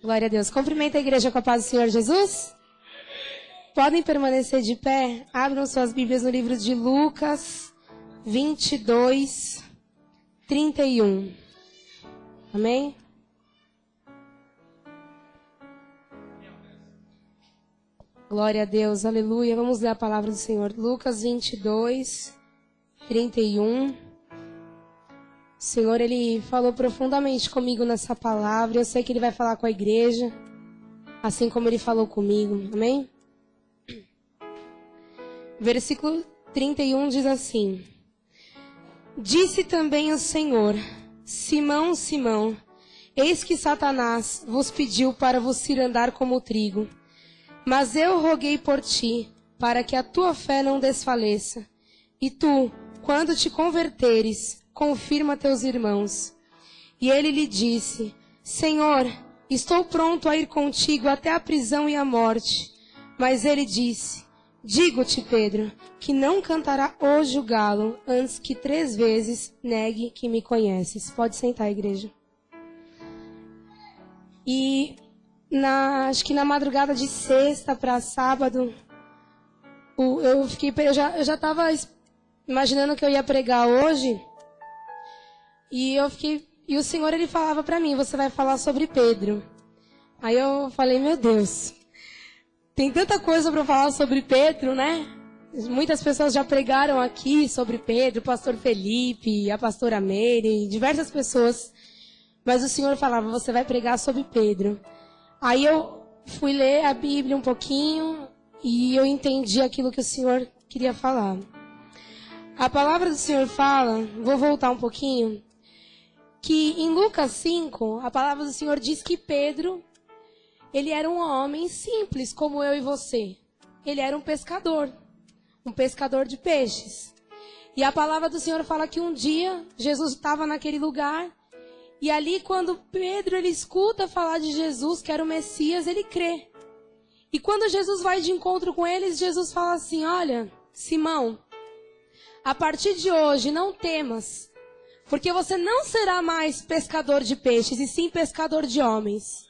Glória a Deus. Cumprimenta a igreja com a paz do Senhor Jesus. Podem permanecer de pé. Abram suas Bíblias no livro de Lucas 22, 31. Amém? Glória a Deus. Aleluia. Vamos ler a palavra do Senhor. Lucas 22, 31. O Senhor, Ele falou profundamente comigo nessa palavra. Eu sei que Ele vai falar com a igreja, assim como Ele falou comigo. Amém? Versículo 31 diz assim: Disse também o Senhor: Simão, Simão, eis que Satanás vos pediu para vos cirandar como trigo. Mas eu roguei por ti, para que a tua fé não desfaleça. E tu, quando te converteres, confirma teus irmãos. E ele lhe disse: Senhor, estou pronto a ir contigo até a prisão e a morte. Mas ele disse: Digo-te, Pedro, que não cantará hoje o galo, antes que 3 vezes negue que me conheces. Pode sentar, igreja. E acho que na madrugada de sexta para sábado, eu já estava imaginando que eu ia pregar hoje. E o Senhor, Ele falava para mim: você vai falar sobre Pedro. Aí eu falei: meu Deus, tem tanta coisa para falar sobre Pedro, né? Muitas pessoas já pregaram aqui sobre Pedro, o pastor Felipe, a pastora Meire, diversas pessoas. Mas o Senhor falava: você vai pregar sobre Pedro. Aí eu fui ler a Bíblia um pouquinho e eu entendi aquilo que o Senhor queria falar. A palavra do Senhor fala, vou voltar um pouquinho, que em Lucas 5, a palavra do Senhor diz que Pedro, ele era um homem simples como eu e você. Ele era um pescador de peixes. E a palavra do Senhor fala que um dia Jesus estava naquele lugar e ali quando Pedro ele escuta falar de Jesus, que era o Messias, ele crê. E quando Jesus vai de encontro com eles, Jesus fala assim: olha, Simão, a partir de hoje não temas, porque você não será mais pescador de peixes, e sim pescador de homens.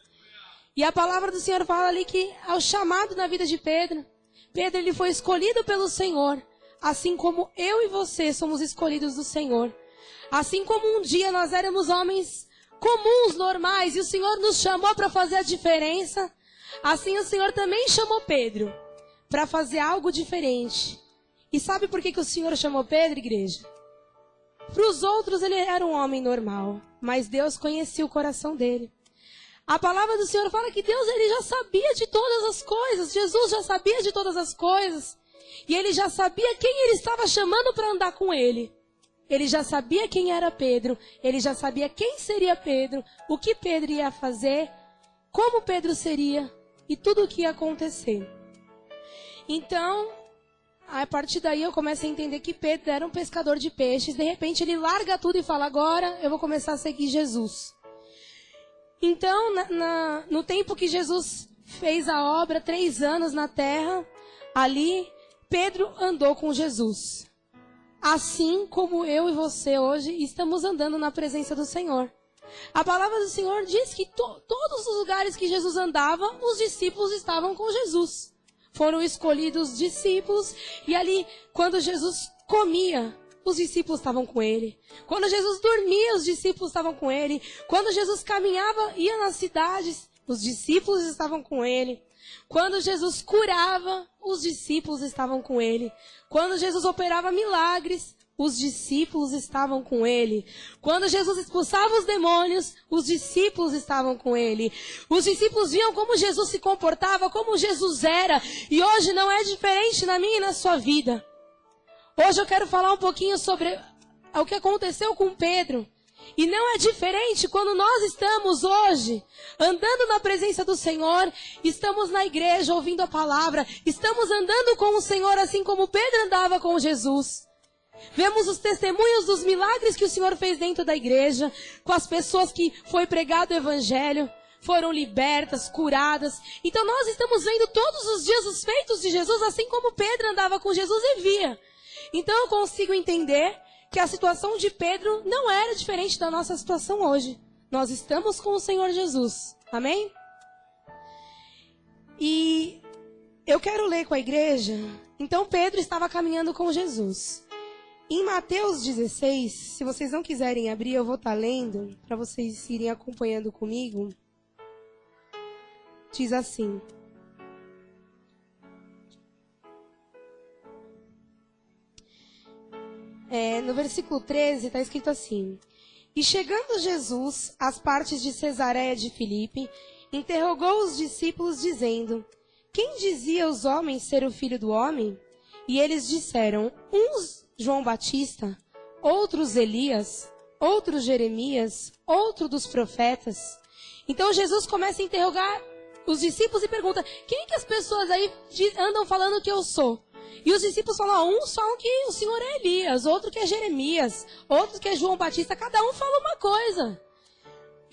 E a palavra do Senhor fala ali que ao chamado na vida de Pedro, Pedro ele foi escolhido pelo Senhor, assim como eu e você somos escolhidos do Senhor. Assim como um dia nós éramos homens comuns, normais, e o Senhor nos chamou para fazer a diferença, assim o Senhor também chamou Pedro para fazer algo diferente. E sabe por que o Senhor chamou Pedro, igreja? Para os outros ele era um homem normal, mas Deus conhecia o coração dele. A palavra do Senhor fala que Deus ele já sabia de todas as coisas, Jesus já sabia de todas as coisas, e ele já sabia quem ele estava chamando para andar com ele. Ele já sabia quem era Pedro, ele já sabia quem seria Pedro, o que Pedro ia fazer, como Pedro seria e tudo o que ia acontecer. Então, a partir daí eu começo a entender que Pedro era um pescador de peixes. De repente ele larga tudo e fala: agora eu vou começar a seguir Jesus. Então, no tempo que Jesus fez a obra, 3 anos na terra, ali Pedro andou com Jesus. Assim como eu e você hoje estamos andando na presença do Senhor. A palavra do Senhor diz que todos os lugares que Jesus andava, os discípulos estavam com Jesus. Foram escolhidos discípulos e ali, quando Jesus comia, os discípulos estavam com ele. Quando Jesus dormia, os discípulos estavam com ele. Quando Jesus caminhava, ia nas cidades, os discípulos estavam com ele. Quando Jesus curava, os discípulos estavam com ele. Quando Jesus operava milagres, os discípulos estavam com ele. Quando Jesus expulsava os demônios, os discípulos estavam com ele. Os discípulos viam como Jesus se comportava, como Jesus era. E hoje não é diferente na minha e na sua vida. Hoje eu quero falar um pouquinho sobre o que aconteceu com Pedro. E não é diferente quando nós estamos hoje andando na presença do Senhor, estamos na igreja ouvindo a palavra, estamos andando com o Senhor assim como Pedro andava com Jesus. Vemos os testemunhos dos milagres que o Senhor fez dentro da igreja, com as pessoas que foi pregado o evangelho, foram libertas, curadas. Então nós estamos vendo todos os dias os feitos de Jesus, assim como Pedro andava com Jesus e via. Então eu consigo entender que a situação de Pedro não era diferente da nossa situação hoje. Nós estamos com o Senhor Jesus. Amém? E eu quero ler com a igreja. Então Pedro estava caminhando com Jesus. Em Mateus 16, se vocês não quiserem abrir, eu vou estar lendo, para vocês irem acompanhando comigo. Diz assim. No versículo 13 está escrito assim. E chegando Jesus às partes de Cesareia de Filipe, interrogou os discípulos dizendo, quem dizia os homens ser o filho do homem? E eles disseram, uns João Batista, outros Elias, outros Jeremias, outro dos profetas. Então Jesus começa a interrogar os discípulos e pergunta, quem que as pessoas aí andam falando que eu sou? E os discípulos falam, uns falam que o Senhor é Elias, outro que é Jeremias, outro que é João Batista, cada um fala uma coisa.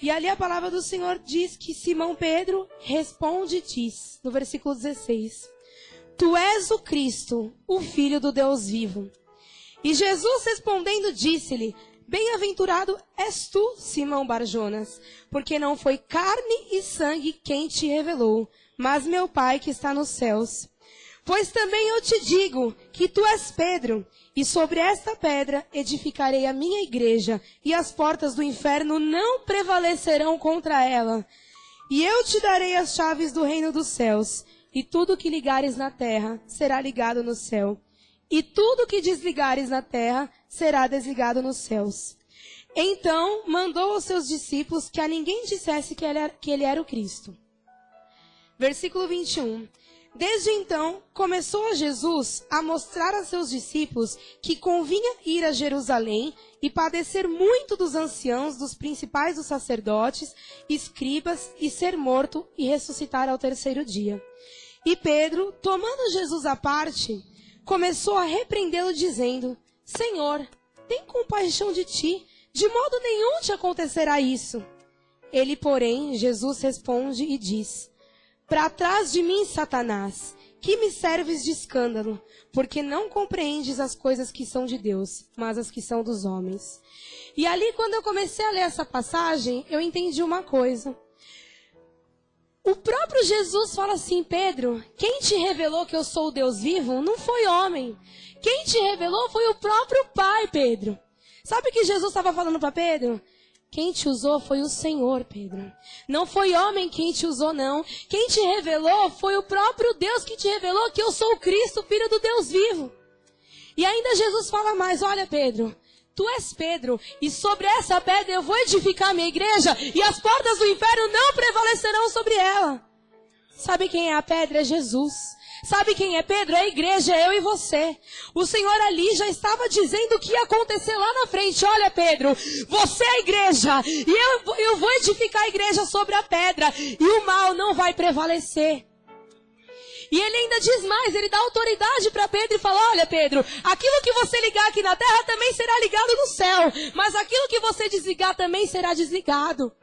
E ali a palavra do Senhor diz que Simão Pedro responde e diz, no versículo 16, tu és o Cristo, o Filho do Deus vivo. E Jesus respondendo disse-lhe, bem-aventurado és tu, Simão Barjonas, porque não foi carne e sangue quem te revelou, mas meu Pai que está nos céus. Pois também eu te digo que tu és Pedro, e sobre esta pedra edificarei a minha igreja, e as portas do inferno não prevalecerão contra ela. E eu te darei as chaves do reino dos céus, e tudo que ligares na terra será ligado no céu, e tudo que desligares na terra será desligado nos céus. Então mandou aos seus discípulos que a ninguém dissesse que ele era o Cristo. Versículo 21. Desde então, começou Jesus a mostrar a seus discípulos que convinha ir a Jerusalém e padecer muito dos anciãos, dos principais dos sacerdotes, escribas, e ser morto e ressuscitar ao terceiro dia. E Pedro, tomando Jesus à parte, começou a repreendê-lo dizendo, Senhor, tem compaixão de ti, de modo nenhum te acontecerá isso. Ele, porém, Jesus responde e diz, para trás de mim, Satanás, que me serves de escândalo, porque não compreendes as coisas que são de Deus, mas as que são dos homens. E ali, quando eu comecei a ler essa passagem, eu entendi uma coisa. O próprio Jesus fala assim, Pedro, quem te revelou que eu sou o Deus vivo não foi homem. Quem te revelou foi o próprio Pai, Pedro. Sabe o que Jesus estava falando para Pedro? Quem te usou foi o Senhor, Pedro. Não foi homem quem te usou, não. Quem te revelou foi o próprio Deus que te revelou que eu sou o Cristo, Filho do Deus vivo. E ainda Jesus fala mais, olha Pedro, tu és Pedro, e sobre essa pedra eu vou edificar a minha igreja, e as portas do inferno não prevalecerão sobre ela. Sabe quem é a pedra? É Jesus. Sabe quem é Pedro? É a igreja, é eu e você. O Senhor ali já estava dizendo o que ia acontecer lá na frente. Olha, Pedro, você é a igreja, e eu vou edificar a igreja sobre a pedra, e o mal não vai prevalecer. E ele ainda diz mais, ele dá autoridade para Pedro e fala, olha Pedro, aquilo que você ligar aqui na terra também será ligado no céu, mas aquilo que você desligar também será desligado.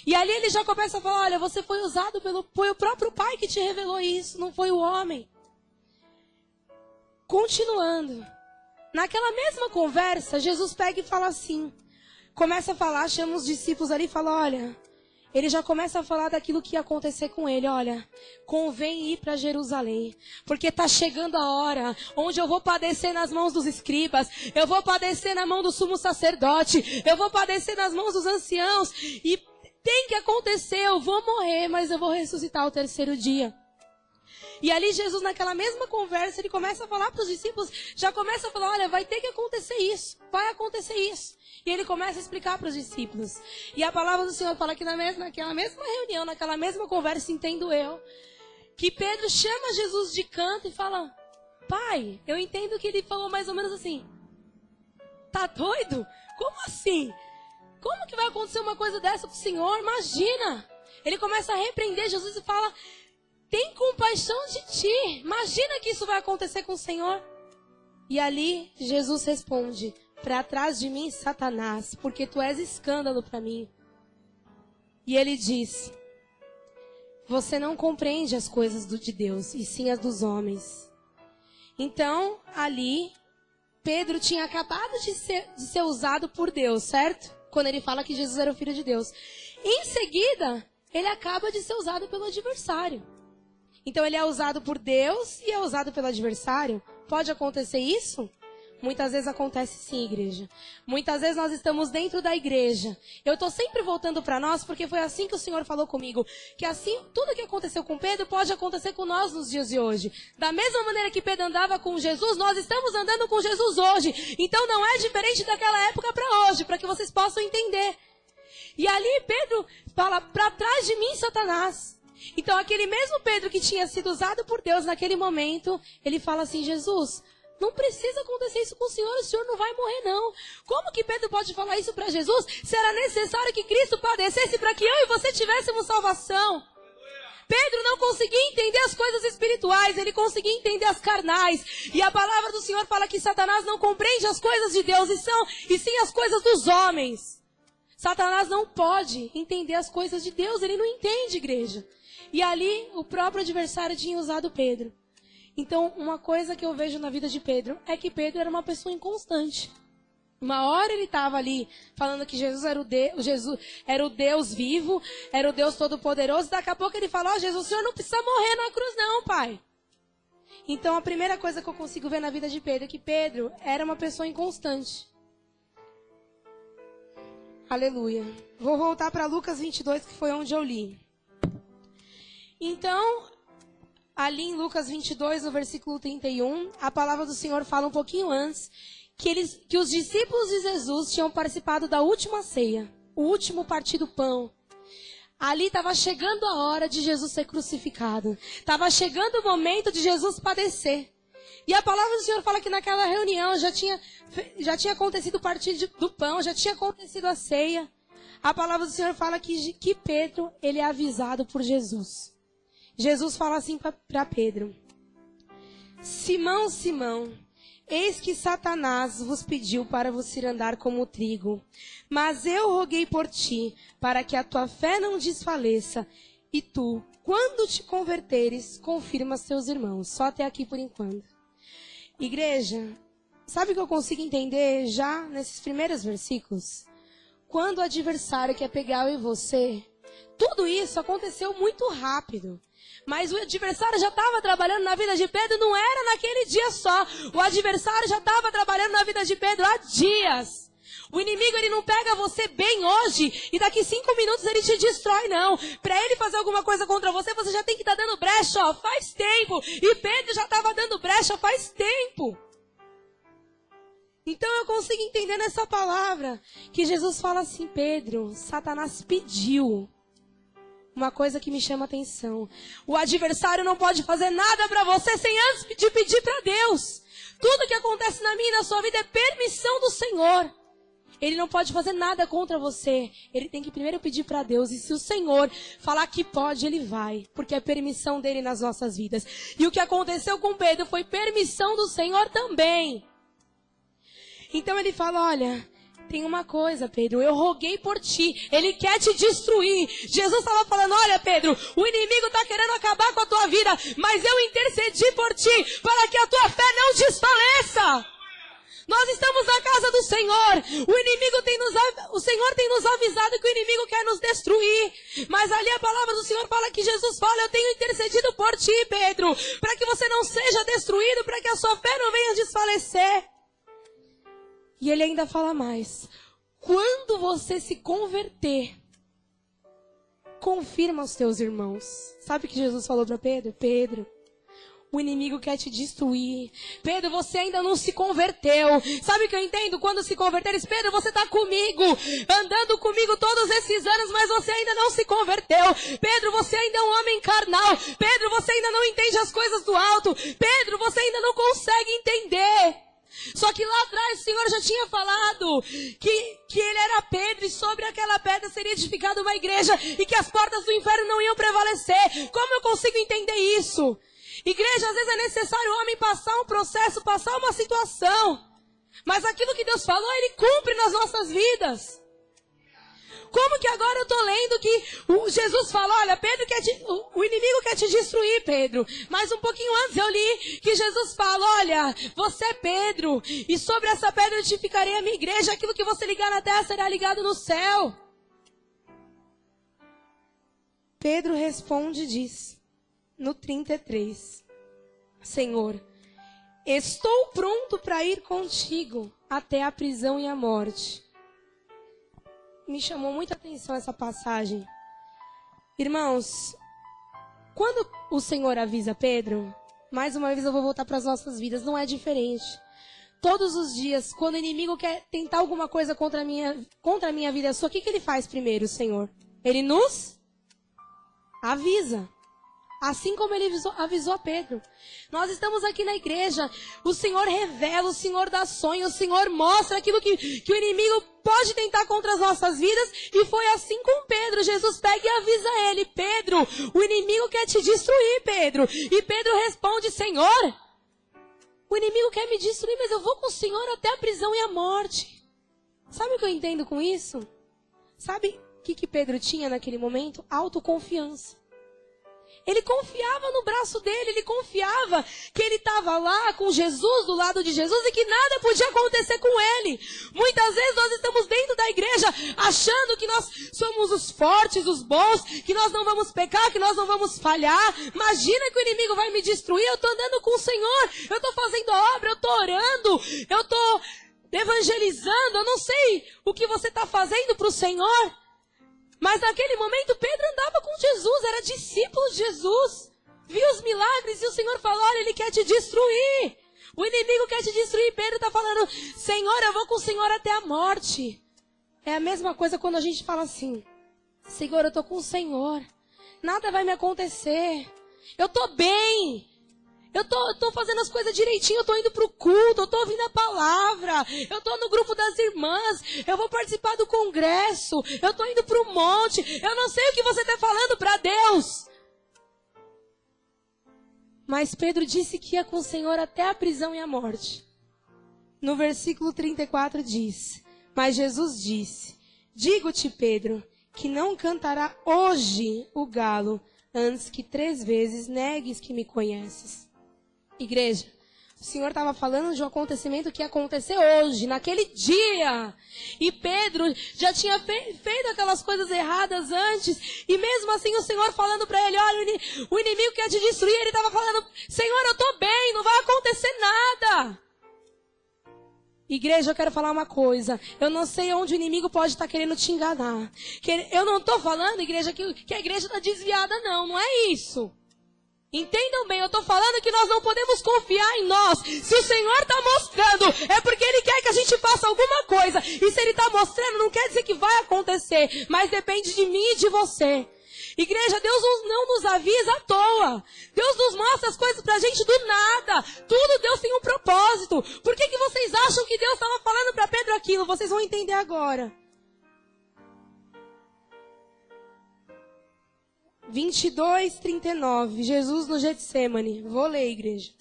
E ali ele já começa a falar, olha, você foi usado foi o próprio Pai que te revelou isso, não foi o homem. Continuando, naquela mesma conversa, Jesus pega e fala assim, começa a falar, chama os discípulos ali e fala, olha, ele já começa a falar daquilo que ia acontecer com ele, olha, convém ir para Jerusalém, porque está chegando a hora onde eu vou padecer nas mãos dos escribas, eu vou padecer na mão do sumo sacerdote, eu vou padecer nas mãos dos anciãos, e tem que acontecer, eu vou morrer, mas eu vou ressuscitar ao terceiro dia. E ali Jesus, naquela mesma conversa, ele começa a falar para os discípulos, já começa a falar, olha, vai ter que acontecer isso, vai acontecer isso. E ele começa a explicar para os discípulos. E a palavra do Senhor fala que naquela mesma reunião, naquela mesma conversa, entendo eu, que Pedro chama Jesus de canto e fala, Pai, eu entendo que ele falou mais ou menos assim, tá doido? Como assim? Como que vai acontecer uma coisa dessa com o Senhor? Imagina! Ele começa a repreender Jesus e fala, tem compaixão de ti. Imagina que isso vai acontecer com o Senhor. E ali Jesus responde, para trás de mim, Satanás, porque tu és escândalo para mim. E ele diz, você não compreende as coisas de Deus, e sim as dos homens. Então, ali, Pedro tinha acabado de ser usado por Deus, certo? Quando ele fala que Jesus era o Filho de Deus. Em seguida, ele acaba de ser usado pelo adversário. Então ele é usado por Deus e é usado pelo adversário. Pode acontecer isso? Muitas vezes acontece sim, igreja. Muitas vezes nós estamos dentro da igreja. Eu estou sempre voltando para nós, porque foi assim que o Senhor falou comigo. Que assim, tudo que aconteceu com Pedro pode acontecer com nós nos dias de hoje. Da mesma maneira que Pedro andava com Jesus, nós estamos andando com Jesus hoje. Então não é diferente daquela época para hoje, para que vocês possam entender. E ali Pedro fala, para trás de mim, Satanás. Então aquele mesmo Pedro que tinha sido usado por Deus naquele momento, ele fala assim, Jesus, não precisa acontecer isso com o senhor não vai morrer não. Como que Pedro pode falar isso para Jesus? Será necessário que Cristo padecesse para que eu e você tivéssemos salvação. Pedro não conseguia entender as coisas espirituais, ele conseguia entender as carnais. E a palavra do Senhor fala que Satanás não compreende as coisas de Deus e sim as coisas dos homens. Satanás não pode entender as coisas de Deus, ele não entende, igreja. E ali o próprio adversário tinha usado Pedro. Então, uma coisa que eu vejo na vida de Pedro é que Pedro era uma pessoa inconstante. Uma hora ele estava ali falando que Jesus era o Deus vivo, era o Deus todo-poderoso. Daqui a pouco ele falou, Jesus, o senhor não precisa morrer na cruz não, pai. Então, a primeira coisa que eu consigo ver na vida de Pedro é que Pedro era uma pessoa inconstante. Aleluia. Vou voltar para Lucas 22, que foi onde eu li. Então, ali em Lucas 22, no versículo 31, a palavra do Senhor fala um pouquinho antes que os discípulos de Jesus tinham participado da última ceia, o último partir do pão. Ali estava chegando a hora de Jesus ser crucificado. Estava chegando o momento de Jesus padecer. E a palavra do Senhor fala que naquela reunião já tinha acontecido o partir do pão, já tinha acontecido a ceia. A palavra do Senhor fala que Pedro, ele é avisado por Jesus. Jesus fala assim para Pedro, Simão, Simão, eis que Satanás vos pediu para vos ir andar como trigo, mas eu roguei por ti, para que a tua fé não desfaleça, e tu, quando te converteres, confirma teus irmãos. Só até aqui por enquanto. Igreja, sabe o que eu consigo entender já nesses primeiros versículos? Quando o adversário quer pegar eu e você, tudo isso aconteceu muito rápido. Mas o adversário já estava trabalhando na vida de Pedro, não era naquele dia só. O adversário já estava trabalhando na vida de Pedro há dias. O inimigo, ele não pega você bem hoje e daqui 5 minutos ele te destrói, não. Para ele fazer alguma coisa contra você, você já tem que estar dando brecha, ó, faz tempo. E Pedro já estava dando brecha faz tempo. Então eu consigo entender nessa palavra que Jesus fala assim, Pedro, Satanás pediu. Uma coisa que me chama a atenção. O adversário não pode fazer nada para você sem antes de pedir para Deus. Tudo que acontece na minha e na sua vida é permissão do Senhor. Ele não pode fazer nada contra você. Ele tem que primeiro pedir para Deus. E se o Senhor falar que pode, ele vai. Porque é permissão dele nas nossas vidas. E o que aconteceu com Pedro foi permissão do Senhor também. Então ele fala, olha, tem uma coisa, Pedro, eu roguei por ti, ele quer te destruir. Jesus estava falando, olha, Pedro, o inimigo está querendo acabar com a tua vida, mas eu intercedi por ti, para que a tua fé não desfaleça. Nós estamos na casa do Senhor, o Senhor tem nos avisado que o inimigo quer nos destruir, mas ali a palavra do Senhor fala que Jesus fala, eu tenho intercedido por ti, Pedro, para que você não seja destruído, para que a sua fé não venha desfalecer. E ele ainda fala mais. Quando você se converter, confirma os teus irmãos. Sabe o que Jesus falou para Pedro? Pedro, o inimigo quer te destruir. Pedro, você ainda não se converteu. Sabe o que eu entendo? Quando se converteres, Pedro, você está comigo, andando comigo todos esses anos, mas você ainda não se converteu. Pedro, você ainda é um homem carnal. Pedro, você ainda não entende as coisas do alto. Pedro, você ainda não consegue entender. Só que lá atrás o Senhor já tinha falado que ele era Pedro e sobre aquela pedra seria edificada uma igreja e que as portas do inferno não iam prevalecer. Como eu consigo entender isso? Igreja, às vezes é necessário o homem passar um processo, passar uma situação. Mas aquilo que Deus falou, Ele cumpre nas nossas vidas. Como que agora eu estou lendo que Jesus fala, olha, Pedro o inimigo quer te destruir, Pedro. Mas um pouquinho antes eu li que Jesus fala, olha, você é Pedro, e sobre essa pedra eu edificarei a minha igreja, aquilo que você ligar na terra será ligado no céu. Pedro responde e diz, no 33. Senhor, estou pronto para ir contigo até a prisão e a morte. Me chamou muita atenção essa passagem. Irmãos, quando o Senhor avisa Pedro, mais uma vez eu vou voltar para as nossas vidas, não é diferente. Todos os dias, quando o inimigo quer tentar alguma coisa contra a minha vida, o que ele faz primeiro, Senhor? Ele nos avisa. Assim como ele avisou a Pedro. Nós estamos aqui na igreja, o Senhor revela, o Senhor dá sonho, o Senhor mostra aquilo que o inimigo pode tentar contra as nossas vidas. E foi assim com Pedro. Jesus pega e avisa ele: Pedro, o inimigo quer te destruir, Pedro. E Pedro responde: Senhor, o inimigo quer me destruir, mas eu vou com o Senhor até a prisão e a morte. Sabe o que eu entendo com isso? Sabe o que Pedro tinha naquele momento? Autoconfiança. Ele confiava no braço dele, ele confiava que ele estava lá com Jesus, do lado de Jesus, e que nada podia acontecer com ele. Muitas vezes nós estamos dentro da igreja achando que nós somos os fortes, os bons, que nós não vamos pecar, que nós não vamos falhar. Imagina que o inimigo vai me destruir, eu estou andando com o Senhor, eu estou fazendo a obra, eu estou orando, eu estou evangelizando, eu não sei o que você está fazendo para o Senhor. Mas naquele momento Pedro andava com Jesus, era discípulo de Jesus. Viu os milagres e o Senhor falou: olha, ele quer te destruir. O inimigo quer te destruir. Pedro está falando: Senhor, eu vou com o Senhor até a morte. É a mesma coisa quando a gente fala assim: Senhor, eu estou com o Senhor. Nada vai me acontecer. Eu estou bem. Eu tô fazendo as coisas direitinho, eu tô indo pro culto, eu tô ouvindo a palavra, eu tô no grupo das irmãs, eu vou participar do congresso, eu tô indo pro monte, eu não sei o que você tá falando para Deus. Mas Pedro disse que ia com o Senhor até a prisão e a morte. No versículo 34 diz: mas Jesus disse: digo-te, Pedro, que não cantará hoje o galo, antes que 3 vezes negues que me conheces. Igreja, o Senhor estava falando de um acontecimento que ia acontecer hoje, naquele dia. E Pedro já tinha feito aquelas coisas erradas antes. E mesmo assim o Senhor falando para ele: olha, o inimigo quer te destruir. Ele estava falando: Senhor, eu estou bem, não vai acontecer nada. Igreja, eu quero falar uma coisa. Eu não sei onde o inimigo pode estar querendo te enganar. Eu não estou falando, igreja, que a igreja está desviada, não é isso. Entendam bem, eu estou falando que nós não podemos confiar em nós. Se o Senhor está mostrando, é porque Ele quer que a gente faça alguma coisa. E se Ele está mostrando, não quer dizer que vai acontecer, mas depende de mim e de você. Igreja, Deus não nos avisa à toa. Deus nos mostra as coisas pra gente do nada. Tudo Deus tem um propósito. Por que vocês acham que Deus estava falando para Pedro aquilo? Vocês vão entender agora. 22:39, Jesus no Getsemane. Vou ler, igreja.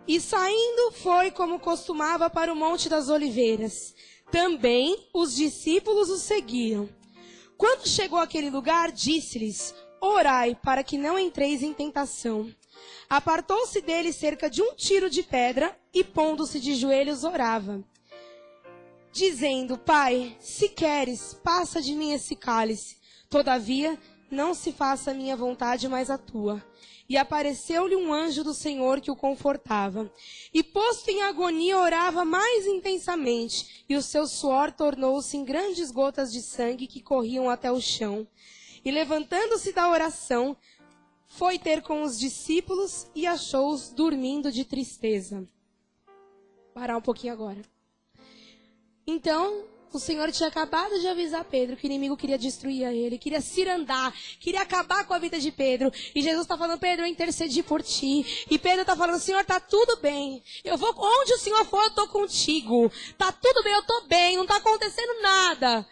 E saindo foi como costumava para o Monte das Oliveiras. Também os discípulos o seguiam. Quando chegou àquele lugar, disse-lhes: orai para que não entreis em tentação. Apartou-se dele cerca de 1 tiro de pedra e pondo-se de joelhos orava, dizendo: Pai, se queres, passa de mim esse cálice. Todavia, não se faça a minha vontade, mas a tua. E apareceu-lhe um anjo do Senhor que o confortava. E posto em agonia, orava mais intensamente, e o seu suor tornou-se em grandes gotas de sangue que corriam até o chão. E levantando-se da oração, foi ter com os discípulos e achou-os dormindo de tristeza. Parar um pouquinho agora. Então, o Senhor tinha acabado de avisar Pedro que o inimigo queria destruir ele, queria cirandar, queria acabar com a vida de Pedro. E Jesus está falando: Pedro, eu intercedi por ti. E Pedro está falando: Senhor, está tudo bem. Eu vou, onde o Senhor for, eu estou contigo. Está tudo bem, eu estou bem, não está acontecendo nada.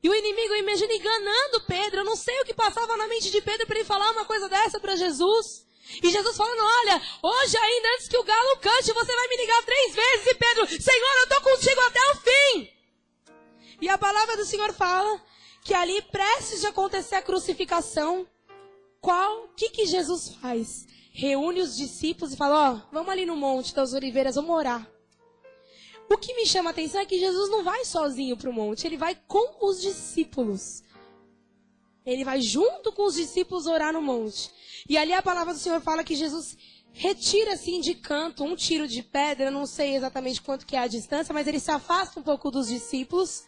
E o inimigo, imagina, enganando Pedro. Eu não sei o que passava na mente de Pedro para ele falar uma coisa dessa para Jesus. E Jesus falando: olha, hoje ainda, antes que o galo cante, você vai me ligar 3 vezes. E Pedro: Senhor, eu estou contigo até o fim. E a palavra do Senhor fala que ali, prestes de acontecer a crucificação, o que Jesus faz? Reúne os discípulos e fala: vamos ali no Monte das Oliveiras, vamos orar. O que me chama a atenção é que Jesus não vai sozinho para o monte, ele vai com os discípulos. Ele vai junto com os discípulos orar no monte. E ali a palavra do Senhor fala que Jesus retira assim de canto um tiro de pedra, eu não sei exatamente quanto que é a distância, mas ele se afasta um pouco dos discípulos.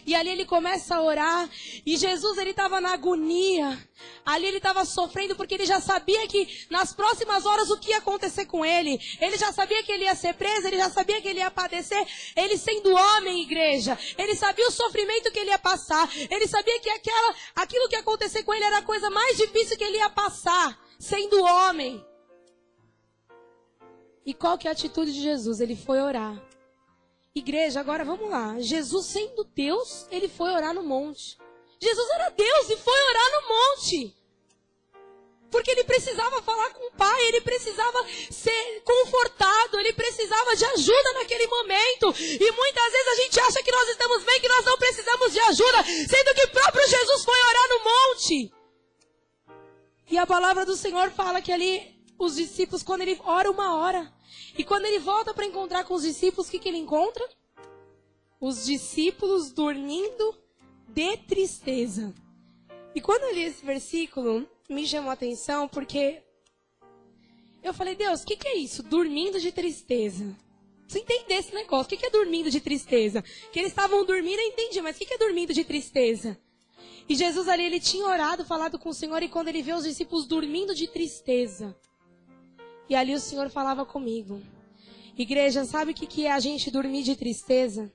E ali ele começa a orar. E Jesus, ele estava na agonia. Ali ele estava sofrendo porque ele já sabia que nas próximas horas o que ia acontecer com ele. Ele já sabia que ele ia ser preso, ele já sabia que ele ia padecer. Ele sendo homem, igreja, ele sabia o sofrimento que ele ia passar. Ele sabia que aquilo que ia acontecer com ele era a coisa mais difícil que ele ia passar, sendo homem. E qual que é a atitude de Jesus? Ele foi orar. Igreja, agora vamos lá. Jesus sendo Deus, ele foi orar no monte. Jesus era Deus e foi orar no monte. Porque ele precisava falar com o Pai, ele precisava ser confortado, ele precisava de ajuda naquele momento. E muitas vezes a gente acha que nós estamos bem, que nós não precisamos de ajuda, sendo que o próprio Jesus foi orar no monte. E a palavra do Senhor fala que ali os discípulos, quando ele ora uma hora, e quando ele volta para encontrar com os discípulos, o que ele encontra? Os discípulos dormindo de tristeza. E quando eu li esse versículo, me chamou a atenção, porque eu falei, Deus, o que é isso? Dormindo de tristeza. Preciso entender esse negócio. O que é dormindo de tristeza? Que eles estavam dormindo, eu entendi, mas o que é dormindo de tristeza? E Jesus ali, ele tinha orado, falado com o Senhor, e quando ele vê os discípulos dormindo de tristeza, e ali o Senhor falava comigo. Igreja, sabe o que é a gente dormir de tristeza?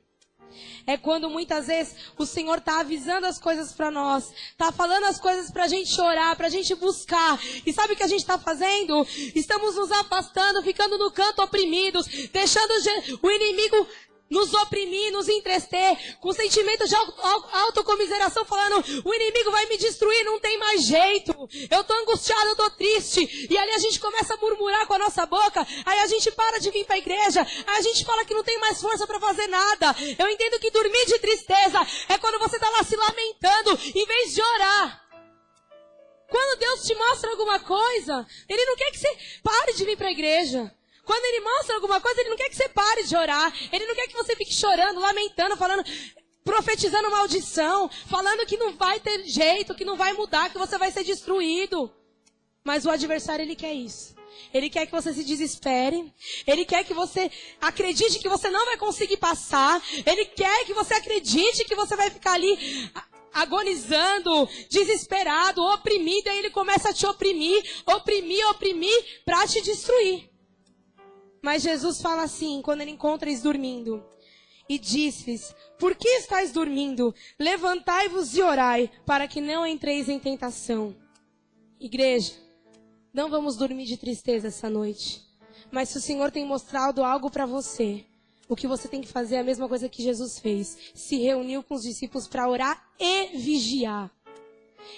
É quando muitas vezes o Senhor está avisando as coisas para nós, está falando as coisas para a gente chorar, para a gente buscar. E sabe o que a gente está fazendo? Estamos nos afastando, ficando no canto oprimidos, deixando o inimigo nos oprimir, nos entristecer, com sentimento de autocomiseração, falando, o inimigo vai me destruir, não tem mais jeito, eu tô angustiado, eu tô triste, e ali a gente começa a murmurar com a nossa boca, aí a gente para de vir para a igreja, aí a gente fala que não tem mais força para fazer nada. Eu entendo que dormir de tristeza é quando você tá lá se lamentando, em vez de orar. Quando Deus te mostra alguma coisa, Ele não quer que você pare de vir para a igreja. Quando Ele mostra alguma coisa, Ele não quer que você pare de orar. Ele não quer que você fique chorando, lamentando, falando, profetizando maldição, falando que não vai ter jeito, que não vai mudar, que você vai ser destruído. Mas o adversário, ele quer isso. Ele quer que você se desespere. Ele quer que você acredite que você não vai conseguir passar. Ele quer que você acredite que você vai ficar ali agonizando, desesperado, oprimido. E aí ele começa a te oprimir, para te destruir. Mas Jesus fala assim, quando ele encontra eles dormindo. E disse-lhes, por que estáis dormindo? Levantai-vos e orai, para que não entreis em tentação. Igreja, não vamos dormir de tristeza essa noite. Mas se o Senhor tem mostrado algo para você, o que você tem que fazer é a mesma coisa que Jesus fez. Se reuniu com os discípulos para orar e vigiar.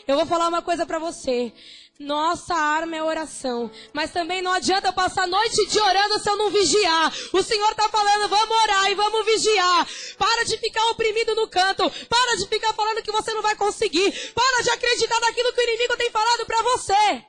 Eu vou falar uma coisa para você. Nossa arma é oração. Mas também não adianta eu passar a noite de orando se eu não vigiar. O Senhor está falando, vamos orar e vamos vigiar. Para de ficar oprimido no canto. Para de ficar falando que você não vai conseguir. Para de acreditar naquilo que o inimigo tem falado para você.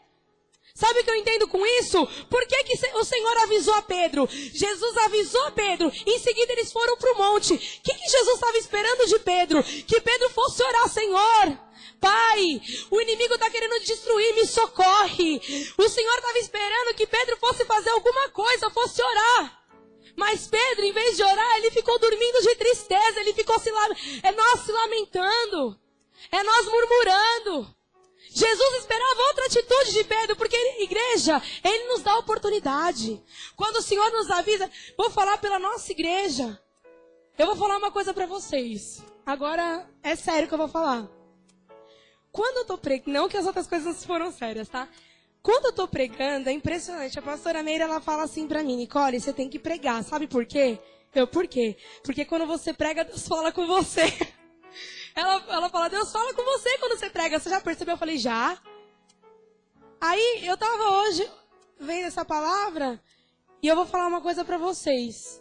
Sabe o que eu entendo com isso? Por que o Senhor avisou a Pedro? Jesus avisou a Pedro. Em seguida eles foram para o monte. O que Jesus estava esperando de Pedro? Que Pedro fosse orar, Senhor. Pai, o inimigo está querendo destruir, me socorre. O Senhor estava esperando que Pedro fosse fazer alguma coisa, fosse orar. Mas Pedro, em vez de orar, ele ficou dormindo de tristeza. Ele ficou é nós se lamentando. É nós murmurando. Jesus esperava outra atitude de Pedro, porque igreja, Ele nos dá oportunidade. Quando o Senhor nos avisa, vou falar pela nossa igreja. Eu vou falar uma coisa para vocês. Agora, é sério que eu vou falar. Quando eu tô pregando, não que as outras coisas foram sérias, tá? Quando eu tô pregando, é impressionante. A pastora Meira, ela fala assim pra mim, Nicole, você tem que pregar. Sabe por quê? Por quê? Porque quando você prega, Deus fala com você. Ela fala, Deus fala com você quando você prega. Você já percebeu? Eu falei, já. Aí, eu tava hoje vendo essa palavra e eu vou falar uma coisa pra vocês.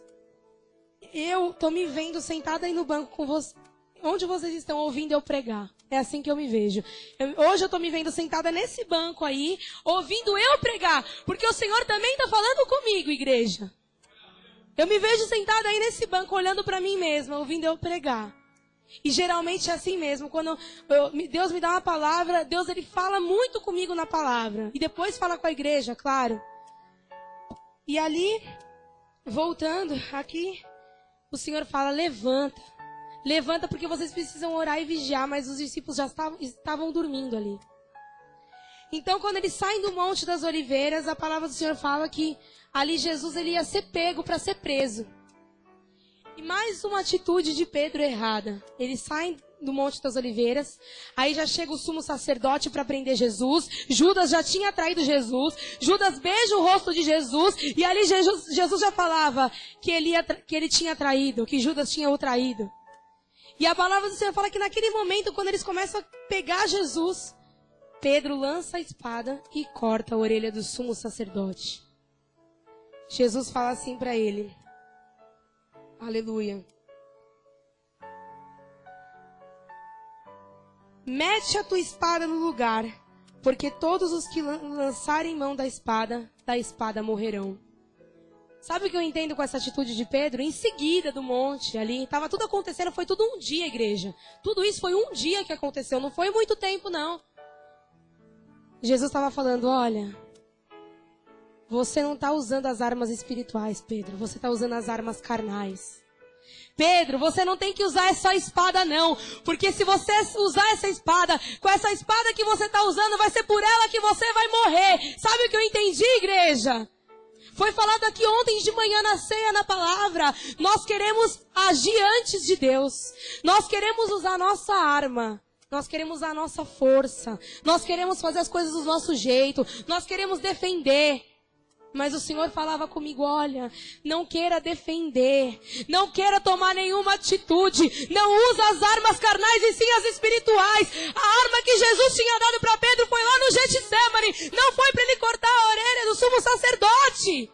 Eu tô me vendo sentada aí no banco com vocês. Onde vocês estão ouvindo eu pregar? É assim que eu me vejo. Hoje eu tô me vendo sentada nesse banco aí, ouvindo eu pregar. Porque o Senhor também tá falando comigo, igreja. Eu me vejo sentada aí nesse banco, olhando pra mim mesma, ouvindo eu pregar. E geralmente é assim mesmo. Quando Deus me dá uma palavra, Deus ele fala muito comigo na palavra. E depois fala com a igreja, claro. E ali, voltando aqui, o Senhor fala, levanta. Levanta porque vocês precisam orar e vigiar. Mas os discípulos já estavam dormindo ali. Então, quando eles saem do Monte das Oliveiras, a palavra do Senhor fala que ali Jesus ele ia ser pego para ser preso. E mais uma atitude de Pedro errada. Eles saem do Monte das Oliveiras, aí já chega o sumo sacerdote para prender Jesus. Judas já tinha traído Jesus. Judas beija o rosto de Jesus. E ali Jesus já falava que ele tinha traído, que Judas tinha o traído. E a palavra do Senhor fala que naquele momento, quando eles começam a pegar Jesus, Pedro lança a espada e corta a orelha do sumo sacerdote. Jesus fala assim para ele. Aleluia. Mete a tua espada no lugar, porque todos os que lançarem mão da espada morrerão. Sabe o que eu entendo com essa atitude de Pedro? Em seguida do monte ali, estava tudo acontecendo, foi tudo um dia, igreja. Tudo isso foi um dia que aconteceu, não foi muito tempo não. Jesus estava falando, olha, você não está usando as armas espirituais, Pedro. Você está usando as armas carnais. Pedro, você não tem que usar essa espada não. Porque se você usar essa espada, com essa espada que você está usando, vai ser por ela que você vai morrer. Sabe o que eu entendi, igreja? Foi falado aqui ontem de manhã na ceia, na palavra. Nós queremos agir antes de Deus. Nós queremos usar a nossa arma. Nós queremos usar a nossa força. Nós queremos fazer as coisas do nosso jeito. Nós queremos defender. Mas o Senhor falava comigo, olha, não queira defender, não queira tomar nenhuma atitude, não usa as armas carnais e sim as espirituais. A arma que Jesus tinha dado para Pedro foi lá no Getsemane, não foi para ele cortar a orelha do sumo sacerdote.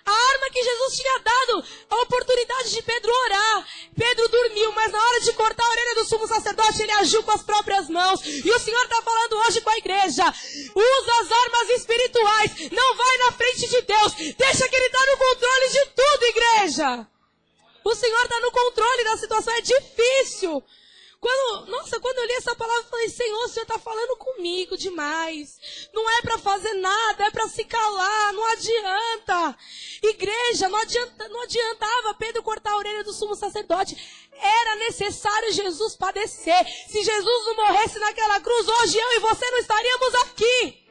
A arma que Jesus tinha dado, a oportunidade de Pedro orar. Pedro dormiu, mas na hora de cortar a orelha do sumo sacerdote, ele agiu com as próprias mãos. E o Senhor está falando hoje com a igreja. Usa as armas espirituais. Não vai na frente de Deus. Deixa que Ele está no controle de tudo, igreja. O Senhor está no controle da situação. É difícil. Quando eu li essa palavra, eu falei, Senhor, o Senhor está falando comigo demais. Não é para fazer nada, é para se calar, não adianta. Igreja, não adiantava Pedro cortar a orelha do sumo sacerdote. Era necessário Jesus padecer. Se Jesus não morresse naquela cruz, hoje eu e você não estaríamos aqui.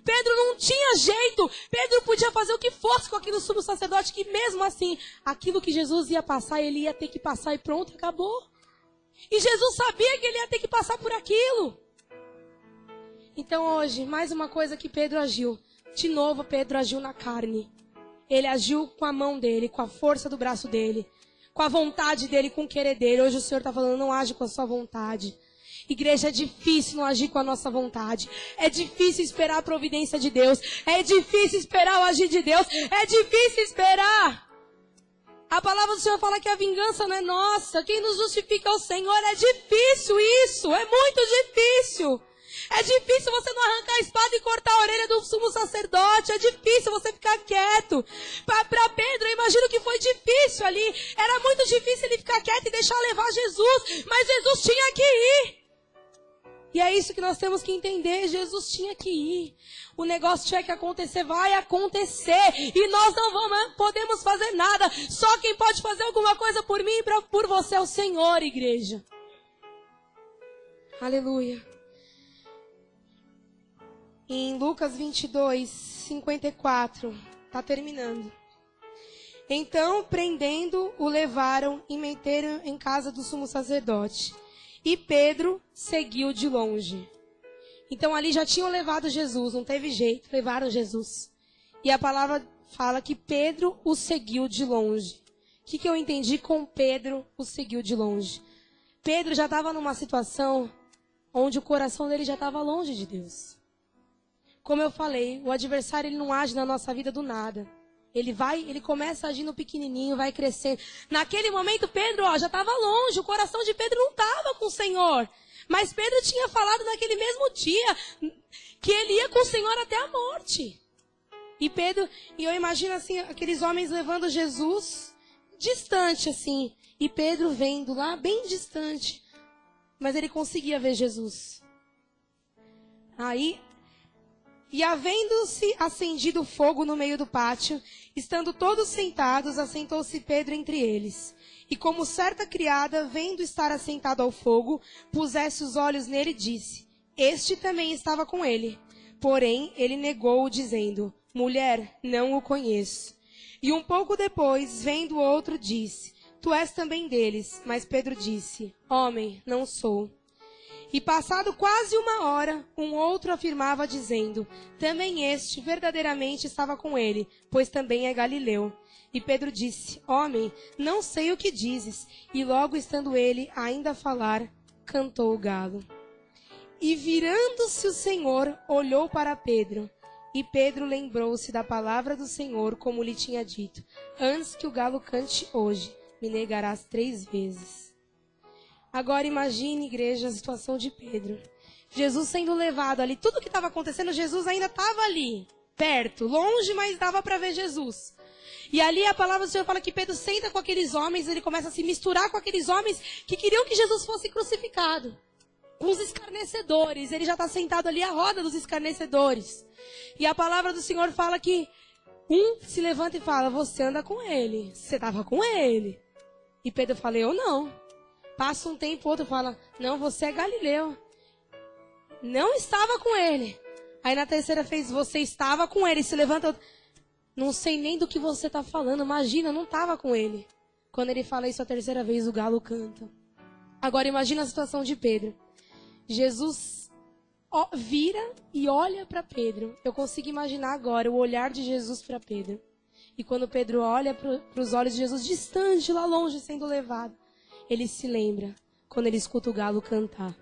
Pedro não tinha jeito. Pedro podia fazer o que fosse com aquele sumo sacerdote, que mesmo assim, aquilo que Jesus ia passar, ele ia ter que passar e pronto, acabou. E Jesus sabia que ele ia ter que passar por aquilo. Então hoje, mais uma coisa que Pedro agiu. De novo, Pedro agiu na carne. Ele agiu com a mão dele, com a força do braço dele, com a vontade dele, com o querer dele. Hoje o Senhor está falando, não age com a sua vontade. Igreja, é difícil não agir com a nossa vontade. É difícil esperar a providência de Deus. É difícil esperar o agir de Deus. É difícil esperar. A palavra do Senhor fala que a vingança não é nossa. Quem nos justifica é o Senhor. É difícil isso. É muito difícil. É difícil você não arrancar a espada e cortar a orelha do sumo sacerdote. É difícil você ficar quieto. Para Pedro, eu imagino que foi difícil ali. Era muito difícil ele ficar quieto e deixar levar Jesus. Mas Jesus tinha que ir. E é isso que nós temos que entender. Jesus tinha que ir. O negócio tinha que acontecer, vai acontecer. E nós não podemos fazer nada. Só quem pode fazer alguma coisa por mim e por você é o Senhor, igreja. Aleluia. Em Lucas 22, 54, está terminando. Então, prendendo, o levaram e meteram em casa do sumo sacerdote. E Pedro seguiu de longe. Então ali já tinham levado Jesus, não teve jeito, levaram Jesus. E a palavra fala que Pedro o seguiu de longe. O que eu entendi com Pedro o seguiu de longe? Pedro já estava numa situação onde o coração dele já estava longe de Deus. Como eu falei, o adversário ele não age na nossa vida do nada. Ele começa agindo pequenininho, vai crescendo. Naquele momento, Pedro já estava longe, o coração de Pedro não estava com o Senhor. Mas Pedro tinha falado naquele mesmo dia que ele ia com o Senhor até a morte. E eu imagino assim, aqueles homens levando Jesus distante assim. E Pedro vendo lá bem distante, mas ele conseguia ver Jesus. Aí, e havendo-se acendido fogo no meio do pátio, estando todos sentados, assentou-se Pedro entre eles. E como certa criada, vendo estar assentado ao fogo, pusesse os olhos nele, disse: Este também estava com ele. Porém, ele negou, dizendo: Mulher, não o conheço. E um pouco depois, vendo o outro, disse: Tu és também deles. Mas Pedro disse: Homem, não sou. E passado quase uma hora, um outro afirmava, dizendo: Também este verdadeiramente estava com ele, pois também é galileu. E Pedro disse: Homem, não sei o que dizes. E logo estando ele ainda a falar, cantou o galo. E virando-se o Senhor, olhou para Pedro. E Pedro lembrou-se da palavra do Senhor, como lhe tinha dito: Antes que o galo cante hoje, me negarás 3 vezes. Agora imagine, igreja, a situação de Pedro. Jesus sendo levado ali. Tudo que estava acontecendo, Jesus ainda estava ali, perto, longe, mas dava para ver Jesus. E ali a palavra do Senhor fala que Pedro senta com aqueles homens, ele começa a se misturar com aqueles homens que queriam que Jesus fosse crucificado. Com os escarnecedores, ele já está sentado ali à roda dos escarnecedores. E a palavra do Senhor fala que um se levanta e fala: Você anda com ele, você estava com ele. E Pedro fala: Eu não. Passa um tempo, outro fala: Não, você é galileu. Não estava com ele. Aí na terceira vez: Você estava com ele. Se levanta: Não sei nem do que você está falando. Imagina, não estava com ele. Quando ele fala isso a terceira vez, o galo canta. Agora imagina a situação de Pedro. Jesus vira e olha para Pedro. Eu consigo imaginar agora o olhar de Jesus para Pedro. E quando Pedro olha para os olhos de Jesus, distante, lá longe, sendo levado, ele se lembra quando ele escuta o galo cantar.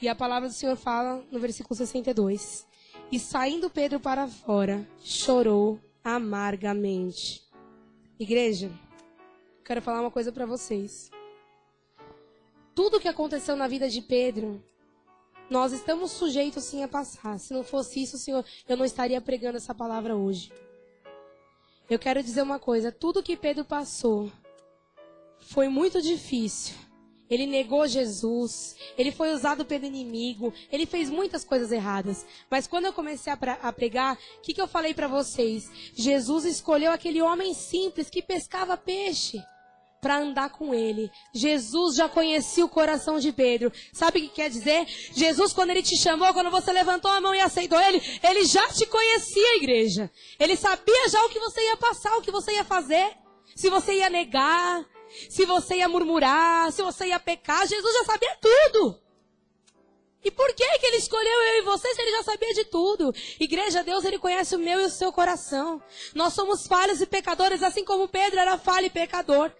E a palavra do Senhor fala no versículo 62. E saindo Pedro para fora, chorou amargamente. Igreja, quero falar uma coisa para vocês. Tudo o que aconteceu na vida de Pedro, nós estamos sujeitos sim a passar. Se não fosse isso, Senhor, eu não estaria pregando essa palavra hoje. Eu quero dizer uma coisa: tudo que Pedro passou foi muito difícil. Ele negou Jesus, ele foi usado pelo inimigo, ele fez muitas coisas erradas. Mas quando eu comecei a pregar, o que eu falei para vocês? Jesus escolheu aquele homem simples que pescava peixe para andar com ele. Jesus já conhecia o coração de Pedro. Sabe o que quer dizer? Jesus, quando ele te chamou, quando você levantou a mão e aceitou ele já te conhecia, igreja. Ele sabia já o que você ia passar, o que você ia fazer. Se você ia negar, se você ia murmurar, se você ia pecar, Jesus já sabia tudo. E por que ele escolheu eu e você se ele já sabia de tudo? Igreja, Deus, ele conhece o meu e o seu coração. Nós somos falhos e pecadores, assim como Pedro era falho e pecador.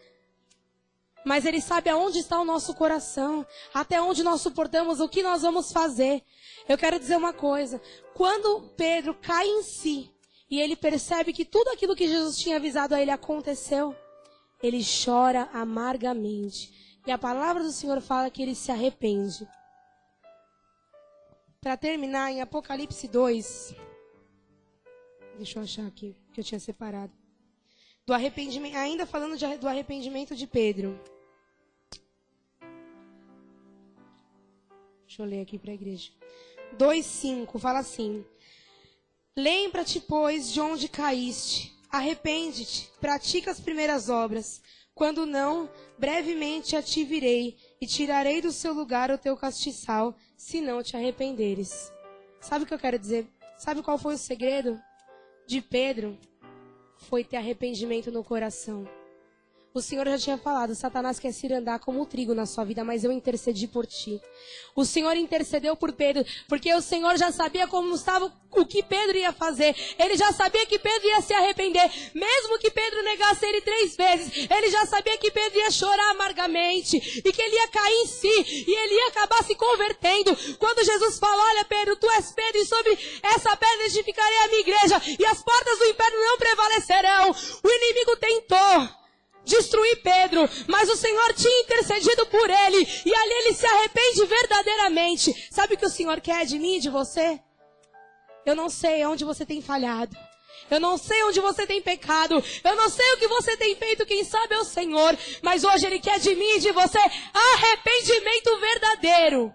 Mas ele sabe aonde está o nosso coração, até onde nós suportamos, o que nós vamos fazer. Eu quero dizer uma coisa: quando Pedro cai em si, e ele percebe que tudo aquilo que Jesus tinha avisado a ele aconteceu, ele chora amargamente. E a palavra do Senhor fala que ele se arrepende. Para terminar, em Apocalipse 2, deixa eu achar aqui, que eu tinha separado. Do arrependimento, ainda falando do arrependimento de Pedro. Deixa eu ler aqui para a igreja. 2:5 fala assim: Lembra-te, pois, de onde caíste. Arrepende-te, pratica as primeiras obras. Quando não, brevemente a ti virei e tirarei do seu lugar o teu castiçal, se não te arrependeres. Sabe o que eu quero dizer? Sabe qual foi o segredo de Pedro? Foi ter arrependimento no coração. O Senhor já tinha falado: Satanás quer se andar como o trigo na sua vida, mas eu intercedi por ti. O Senhor intercedeu por Pedro, porque o Senhor já sabia como estava, o que Pedro ia fazer. Ele já sabia que Pedro ia se arrepender. Mesmo que Pedro negasse ele 3 vezes, ele já sabia que Pedro ia chorar amargamente, e que ele ia cair em si, e ele ia acabar se convertendo. Quando Jesus fala: Olha, Pedro, tu és Pedro, e sobre essa pedra edificarei a minha igreja, e as portas do inferno não prevalecerão. O inimigo tentou destruir Pedro, mas o Senhor tinha intercedido por ele, e ali ele se arrepende verdadeiramente. Sabe o que o Senhor quer de mim e de você? Eu não sei onde você tem falhado. Eu não sei onde você tem pecado. Eu não sei o que você tem feito. Quem sabe é o Senhor. Mas hoje Ele quer de mim e de você arrependimento verdadeiro.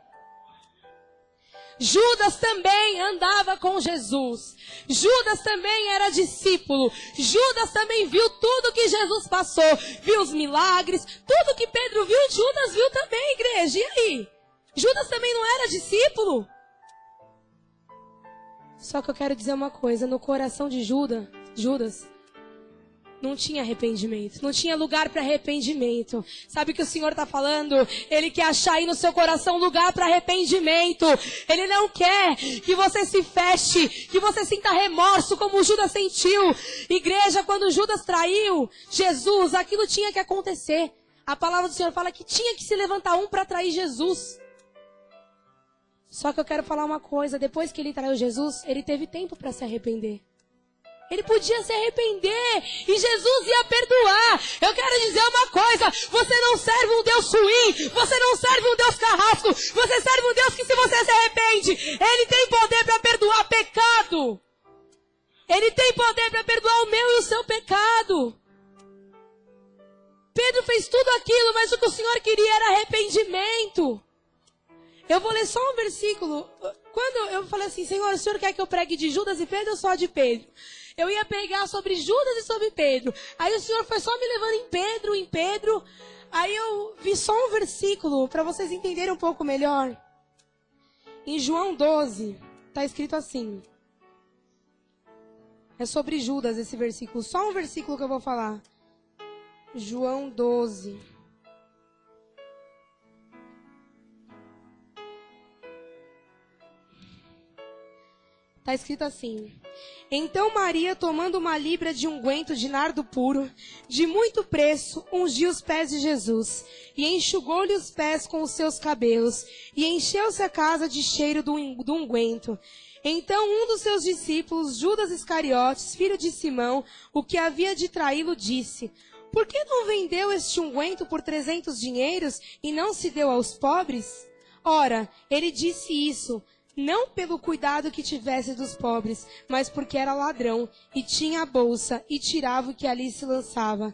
Judas também andava com Jesus. Judas também era discípulo. Judas também viu tudo que Jesus passou. Viu os milagres. Tudo que Pedro viu, Judas viu também, igreja. E aí? Judas também não era discípulo? Só que eu quero dizer uma coisa. No coração de Judas, não tinha arrependimento. Não tinha lugar para arrependimento. Sabe o que o Senhor está falando? Ele quer achar aí no seu coração lugar para arrependimento. Ele não quer que você se feche, que você sinta remorso como Judas sentiu. Igreja, quando Judas traiu Jesus, aquilo tinha que acontecer. A palavra do Senhor fala que tinha que se levantar um para trair Jesus. Só que eu quero falar uma coisa. Depois que ele traiu Jesus, ele teve tempo para se arrepender. Ele podia se arrepender e Jesus ia perdoar. Eu quero dizer uma coisa. Você não serve um Deus ruim. Você não serve um Deus carrasco. Você serve um Deus que, se você se arrepende, Ele tem poder para perdoar pecado. Ele tem poder para perdoar o meu e o seu pecado. Pedro fez tudo aquilo, mas o que o Senhor queria era arrependimento. Eu vou ler só um versículo. Quando eu falei assim, Senhor, o Senhor quer que eu pregue de Judas e Pedro ou só de Pedro? Eu ia pregar sobre Judas e sobre Pedro. Aí o Senhor foi só me levando em Pedro. Aí eu vi só um versículo para vocês entenderem um pouco melhor. Em João 12, está escrito assim. É sobre Judas esse versículo. Só um versículo que eu vou falar. João 12. Está escrito assim. Então Maria, tomando uma libra de unguento de nardo puro, de muito preço, ungiu os pés de Jesus, e enxugou-lhe os pés com os seus cabelos, e encheu-se a casa de cheiro do unguento. Então um dos seus discípulos, Judas Iscariotes, filho de Simão, o que havia de traí-lo, disse: Por que não vendeu este unguento por 300 dinheiros e não se deu aos pobres? Ora, ele disse isso não pelo cuidado que tivesse dos pobres, mas porque era ladrão, e tinha a bolsa, e tirava o que ali se lançava.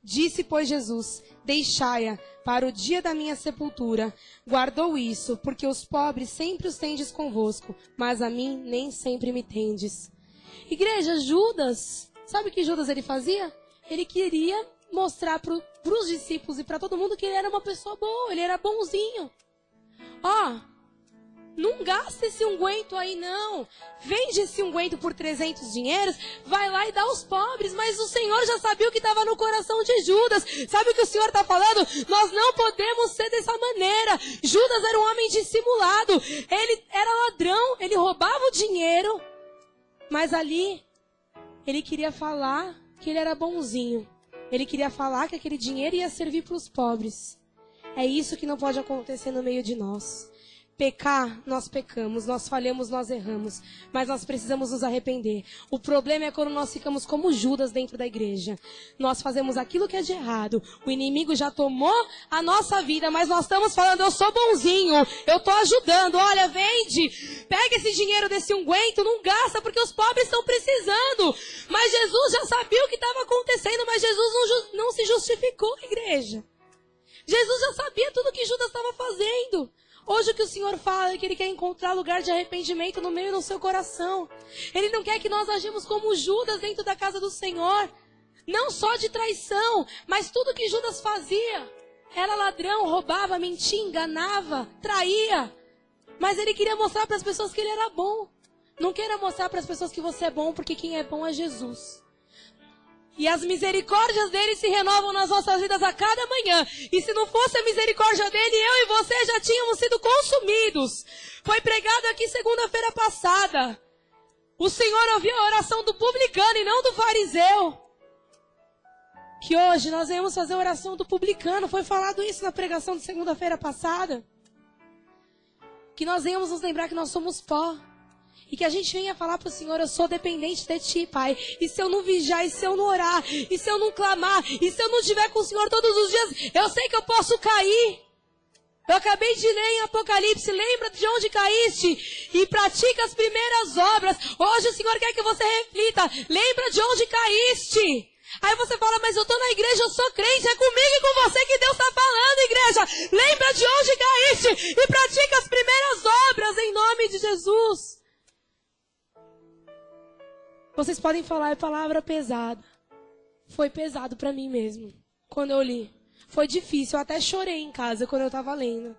Disse, pois, Jesus: Deixai-a para o dia da minha sepultura. Guardou isso, porque os pobres sempre os tendes convosco, mas a mim nem sempre me tendes. Igreja, Judas, sabe o que Judas ele fazia? Ele queria mostrar para os discípulos e para todo mundo que ele era uma pessoa boa, ele era bonzinho. Não gasta esse unguento aí, não. Vende esse unguento por 300 dinheiros, vai lá e dá aos pobres. Mas o Senhor já sabia o que estava no coração de Judas. Sabe o que o Senhor está falando? Nós não podemos ser dessa maneira. Judas era um homem dissimulado. Ele era ladrão, ele roubava o dinheiro. Mas ali, ele queria falar que ele era bonzinho. Ele queria falar que aquele dinheiro ia servir para os pobres. É isso que não pode acontecer no meio de nós. Pecar, nós pecamos, nós falhamos, nós erramos, mas nós precisamos nos arrepender. O problema é quando nós ficamos como Judas dentro da igreja. Nós fazemos aquilo que é de errado, o inimigo já tomou a nossa vida, mas nós estamos falando, eu sou bonzinho, eu estou ajudando, olha, vende, pega esse dinheiro desse unguento, não gasta, porque os pobres estão precisando. Mas Jesus já sabia o que estava acontecendo, mas Jesus não se justificou, igreja. Jesus já sabia tudo que Judas estava fazendo. Hoje o que o Senhor fala é que Ele quer encontrar lugar de arrependimento no meio do seu coração. Ele não quer que nós agimos como Judas dentro da casa do Senhor. Não só de traição, mas tudo que Judas fazia. Era ladrão, roubava, mentia, enganava, traía. Mas ele queria mostrar para as pessoas que ele era bom. Não queira mostrar para as pessoas que você é bom, porque quem é bom é Jesus. E as misericórdias dele se renovam nas nossas vidas a cada manhã. E se não fosse a misericórdia dele, eu e você já tínhamos sido consumidos. Foi pregado aqui segunda-feira passada. O Senhor ouviu a oração do publicano e não do fariseu. Que hoje nós viemos fazer a oração do publicano. Foi falado isso na pregação de segunda-feira passada. Que nós venhamos nos lembrar que nós somos pó. E que a gente venha falar para o Senhor, eu sou dependente de Ti, Pai. E se eu não vigiar, e se eu não orar, e se eu não clamar, e se eu não estiver com o Senhor todos os dias, eu sei que eu posso cair. Eu acabei de ler em Apocalipse, lembra de onde caíste e pratica as primeiras obras. Hoje o Senhor quer que você reflita, lembra de onde caíste. Aí você fala, mas eu estou na igreja, eu sou crente, é comigo e com você que Deus está falando, igreja. Lembra de onde caíste e pratica as primeiras obras em nome de Jesus. Vocês podem falar, é palavra pesada. Foi pesado para mim mesmo, quando eu li. Foi difícil, eu até chorei em casa quando eu estava lendo.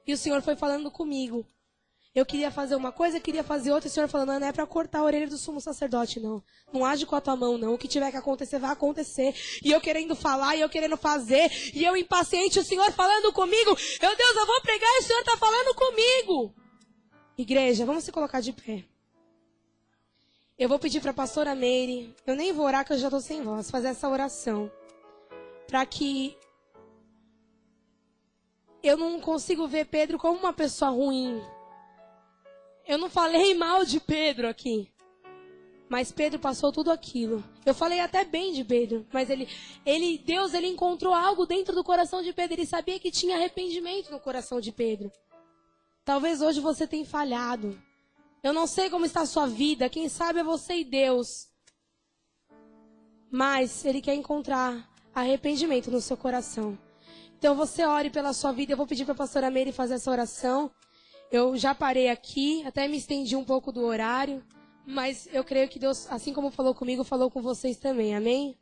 E o Senhor foi falando comigo. Eu queria fazer uma coisa, queria fazer outra. E o Senhor falando, não é para cortar a orelha do sumo sacerdote, não. Não age com a tua mão, não. O que tiver que acontecer, vai acontecer. E eu querendo falar, e eu querendo fazer. E eu impaciente, o Senhor falando comigo. Meu Deus, eu vou pregar e o Senhor está falando comigo. Igreja, vamos se colocar de pé. Eu vou pedir para a pastora Meire, eu nem vou orar que eu já estou sem voz, fazer essa oração. Para que eu não consigo ver Pedro como uma pessoa ruim. Eu não falei mal de Pedro aqui. Mas Pedro passou tudo aquilo. Eu falei até bem de Pedro. Mas Deus encontrou algo dentro do coração de Pedro. Ele sabia que tinha arrependimento no coração de Pedro. Talvez hoje você tenha falhado. Eu não sei como está a sua vida. Quem sabe é você e Deus. Mas Ele quer encontrar arrependimento no seu coração. Então você ore pela sua vida. Eu vou pedir para a pastora Meire fazer essa oração. Eu já parei aqui, até me estendi um pouco do horário. Mas eu creio que Deus, assim como falou comigo, falou com vocês também. Amém?